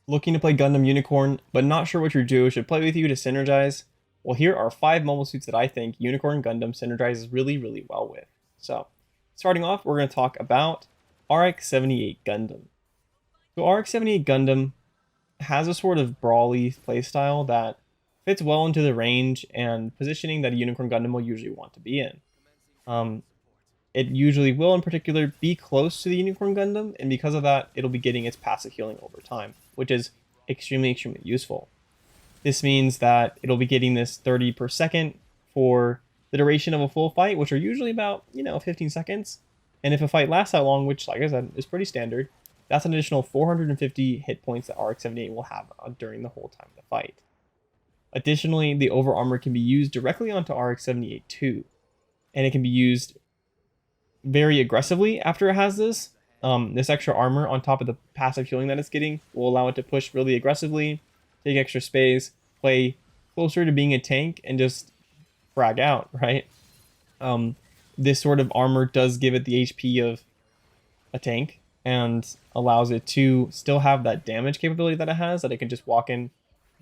Looking to play Gundam Unicorn, but not sure what your duo should play with you to synergize? Well, here are 5 mobile suits that I think Unicorn Gundam synergizes really, really well with. So, starting off, we're going to talk about RX-78 Gundam. So RX-78 Gundam has a sort of brawly playstyle that fits well into the range and positioning that a Unicorn Gundam will usually want to be in. Um, it usually will, in particular, be close to the Unicorn Gundam, and because of that, it'll be getting its passive healing over time, which is extremely, extremely useful. This means that it'll be getting this 30 per second for the duration of a full fight, which are usually about, 15 seconds. And if a fight lasts that long, which, like I said, is pretty standard, that's an additional 450 hit points that RX-78 will have during the whole time of the fight. Additionally, the over armor can be used directly onto RX-78 too, and it can be used very aggressively after it has this. This extra armor on top of the passive healing that it's getting will allow it to push really aggressively, take extra space, play closer to being a tank, and just frag out, right? This sort of armor does give it the HP of a tank and allows it to still have that damage capability that it has, that it can just walk in,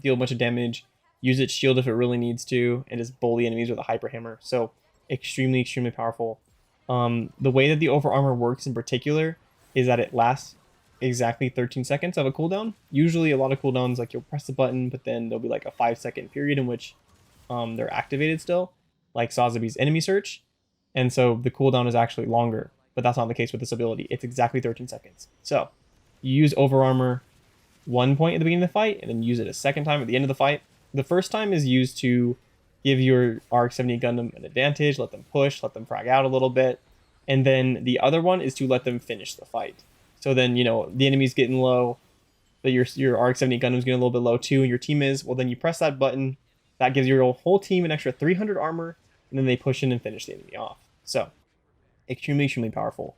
deal a bunch of damage, use its shield if it really needs to, and just bully enemies with a hyper hammer. So extremely, extremely powerful. The way that the over armor works in particular is that it lasts exactly 13 seconds of a cooldown. Usually a lot of cooldowns, like you'll press the button, but then there'll be like a 5-second period in which they're activated still, like Sazabi's enemy search. And so the cooldown is actually longer, but that's not the case with this ability. It's exactly 13 seconds. So you use over armor one point at the beginning of the fight, and then use it a second time at the end of the fight. The first time is used to give your RX-78 Gundam an advantage, let them push, let them frag out a little bit. And then the other one is to let them finish the fight. So then, the enemy's getting low, but your RX-78 Gundam's getting a little bit low too, and your team is, well, then you press that button, that gives your whole team an extra 300 armor, and then they push in and finish the enemy off. So, extremely, extremely powerful.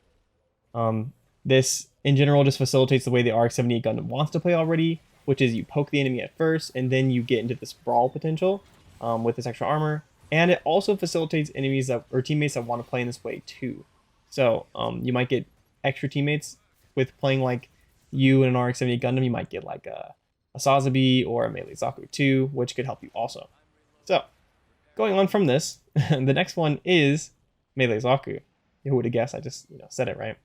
This, in general, just facilitates the way the RX-78 Gundam wants to play already, which is you poke the enemy at first, and then you get into this brawl potential with this extra armor. And it also facilitates enemies or teammates that want to play in this way too. So you might get extra teammates with playing like you in an RX-78 Gundam. You might get like a Sazabi or a Melee Zaku too, which could help you also. So going on from this, the next one is Melee Zaku. Who would have guessed? I just said it right.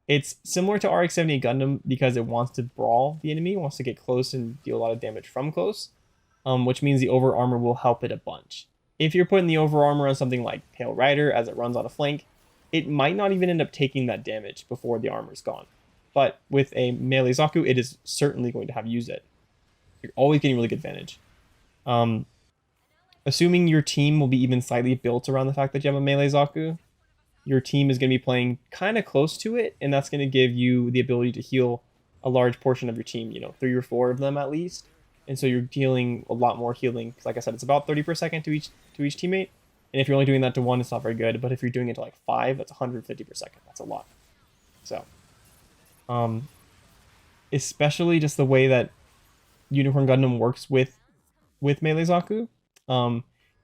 It's similar to RX-78 Gundam because it wants to brawl the enemy, wants to get close and deal a lot of damage from close, which means the over armor will help it a bunch. If you're putting the over armor on something like Pale Rider as it runs on a flank, it might not even end up taking that damage before the armor's gone. But with a Melee Zaku, it is certainly going to have used it. You're always getting really good advantage. Assuming your team will be even slightly built around the fact that you have a Melee Zaku, your team is going to be playing kind of close to it, and that's going to give you the ability to heal a large portion of your team, 3 or 4 of them at least. And so you're dealing a lot more healing. Because like I said, it's about 30 per second to each teammate. And if you're only doing that to 1, it's not very good. But if you're doing it to like 5, that's 150 per second. That's a lot. So, especially just the way that Unicorn Gundam works with Melee Zaku,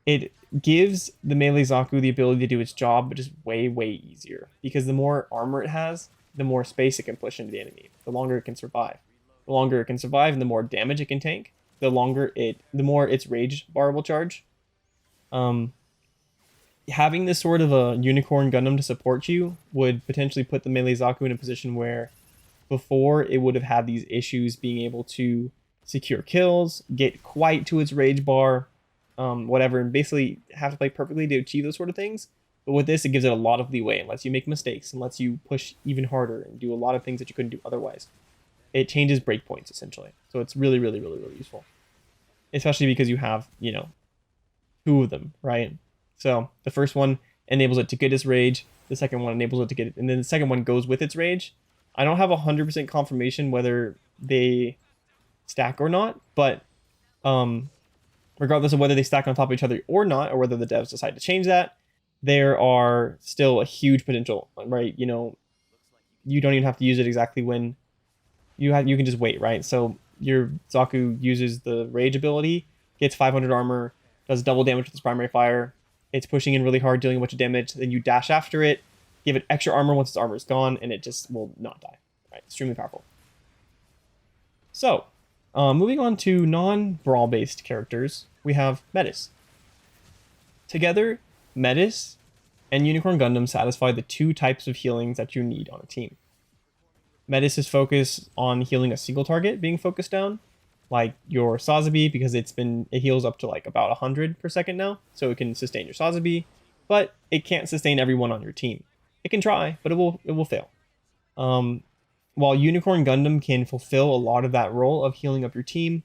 it gives the Melee Zaku the ability to do its job, but just way, way easier. Because the more armor it has, the more space it can push into the enemy. The longer it can survive. The longer it can survive and the more damage it can tank, the more its rage bar will charge. Having this sort of a Unicorn Gundam to support you would potentially put the Melee Zaku in a position where before it would have had these issues being able to secure kills, get quite to its rage bar, whatever, and basically have to play perfectly to achieve those sort of things. But with this, it gives it a lot of leeway and lets you make mistakes and lets you push even harder and do a lot of things that you couldn't do otherwise. It changes breakpoints essentially. So it's really, really, really, really useful. Especially because you have, 2 of them, right? So the first one enables it to get its rage. The second one enables it to get it. And then the second one goes with its rage. I don't have 100% confirmation whether they stack or not, but regardless of whether they stack on top of each other or not, or whether the devs decide to change that, there are still a huge potential, right? You don't even have to use it exactly when you can just wait, right? So your Zaku uses the rage ability, gets 500 armor, does double damage with its primary fire. It's pushing in really hard, dealing a bunch of damage. Then you dash after it, give it extra armor once its armor is gone, and it just will not die. Right? Extremely powerful. So Moving on to non-brawl based characters, we have Methuss. Together, Methuss and Unicorn Gundam satisfy the two types of healings that you need on a team. Methuss is focused on healing a single target being focused down, like your Sazabi, because it heals up to like about 100 per second now, so it can sustain your Sazabi, but it can't sustain everyone on your team. It can try, but it will fail. While Unicorn Gundam can fulfill a lot of that role of healing up your team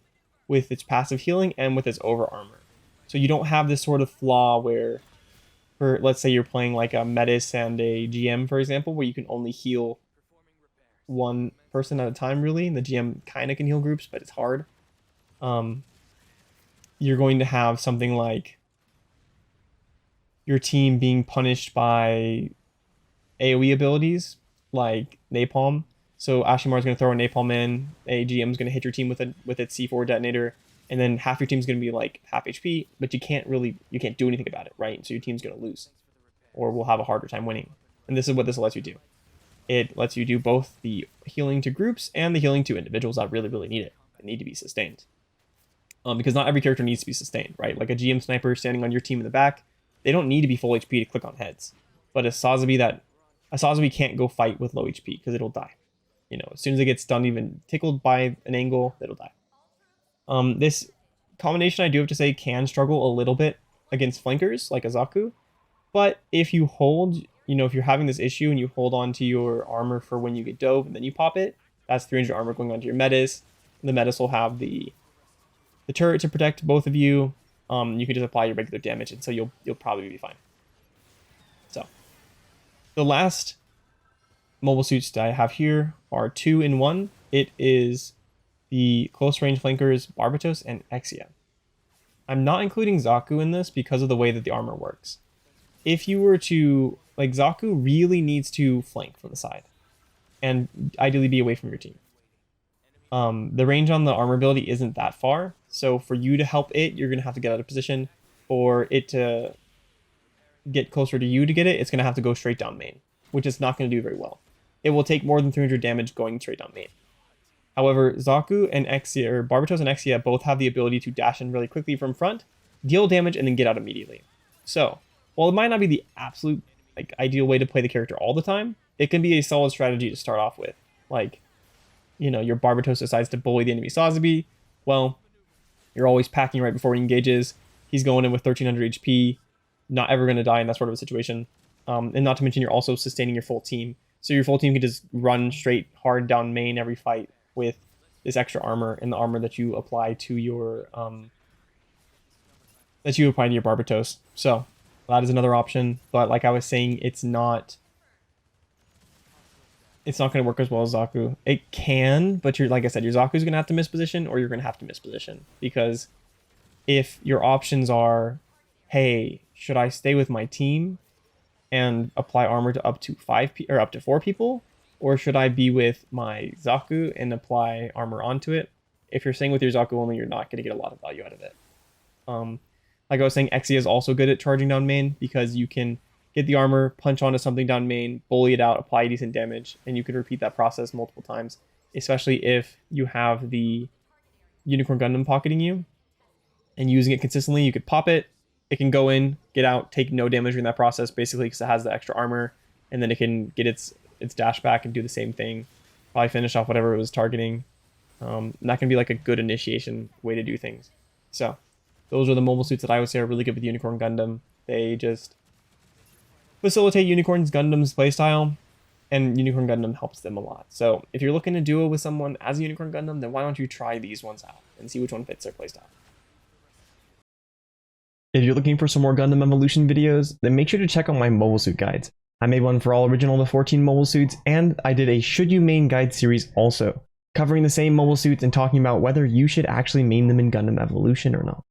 with its passive healing and with its over armor. So you don't have this sort of flaw where, let's say you're playing like a Methuss and a GM, for example, where you can only heal one person at a time, really, and the GM kind of can heal groups, but it's hard. You're going to have something like your team being punished by AoE abilities like Napalm. So Ashimar's going to throw a Napalm in, a GM's going to hit your team with its C4 detonator, and then half your team's going to be like half HP, but you can't do anything about it, right? So your team's going to lose, or will have a harder time winning. And this is what this lets you do. It lets you do both the healing to groups and the healing to individuals that really, really need it and need to be sustained. Because not every character needs to be sustained, right? Like a GM sniper standing on your team in the back, they don't need to be full HP to click on heads. But a Sazabi can't go fight with low HP because it'll die. You know, as soon as it gets stunned, even tickled by an angle, it'll die. This combination, I do have to say, can struggle a little bit against flankers like a Zaku. But if you hold, if you're having this issue and you hold on to your armor for when you get dove and then you pop it, that's 300 armor going onto your Methuss. The Methuss will have the turret to protect both of you. You can just apply your regular damage, and so you'll probably be fine. So, the last mobile suits that I have here are 2 in 1. It is the close range flankers Barb Exia and Exia. I'm not including Zaku in this because of the way that the armor works. If you were to, like, Zaku really needs to flank from the side and ideally be away from your team. The range on the armor ability isn't that far, so for you to help it, you're going to have to get out of position. For it to get closer to you to get it, it's going to have to go straight down main, which is not going to do very well. It will take more than 300 damage going straight down main. However, Zaku and Exia, or Barb Exia and Exia, both have the ability to dash in really quickly from front, deal damage, and then get out immediately. So, while it might not be the absolute ideal way to play the character all the time, it can be a solid strategy to start off with. Like, your Barb Exia decides to bully the enemy Sazabi. Well, you're always packing right before he engages. He's going in with 1300 HP, not ever going to die in that sort of a situation. And not to mention, you're also sustaining your full team. So your full team can just run straight hard down main every fight with this extra armor and the armor that you apply to your Barb Exia. So that is another option. But like I was saying, it's not going to work as well as Zaku. It can, but like I said, your Zaku's going to have to miss position, or you're going to have to miss position. Because if your options are, hey, should I stay with my team and apply armor to up to 4 people, or should I be with my Zaku and apply armor onto it? If you're staying with your Zaku only, you're not going to get a lot of value out of it. Like I was saying, Exia is also good at charging down main because you can get the armor, punch onto something down main, bully it out, apply decent damage, and you can repeat that process multiple times, especially if you have the Unicorn Gundam pocketing you and using it consistently. You could pop it, it can go in, get out, take no damage during that process, basically because it has the extra armor, and then it can get its dash back and do the same thing, probably finish off whatever it was targeting. And that can be like a good initiation way to do things. So those are the mobile suits that I would say are really good with Unicorn Gundam. They just facilitate Unicorn Gundam's playstyle, and Unicorn Gundam helps them a lot. So if you're looking to duo with someone as a Unicorn Gundam, then why don't you try these ones out and see which one fits their playstyle. If you're looking for some more Gundam Evolution videos, then make sure to check out my mobile suit guides. I made one for all original to 14 mobile suits, and I did a Should You Main guide series also, covering the same mobile suits and talking about whether you should actually main them in Gundam Evolution or not.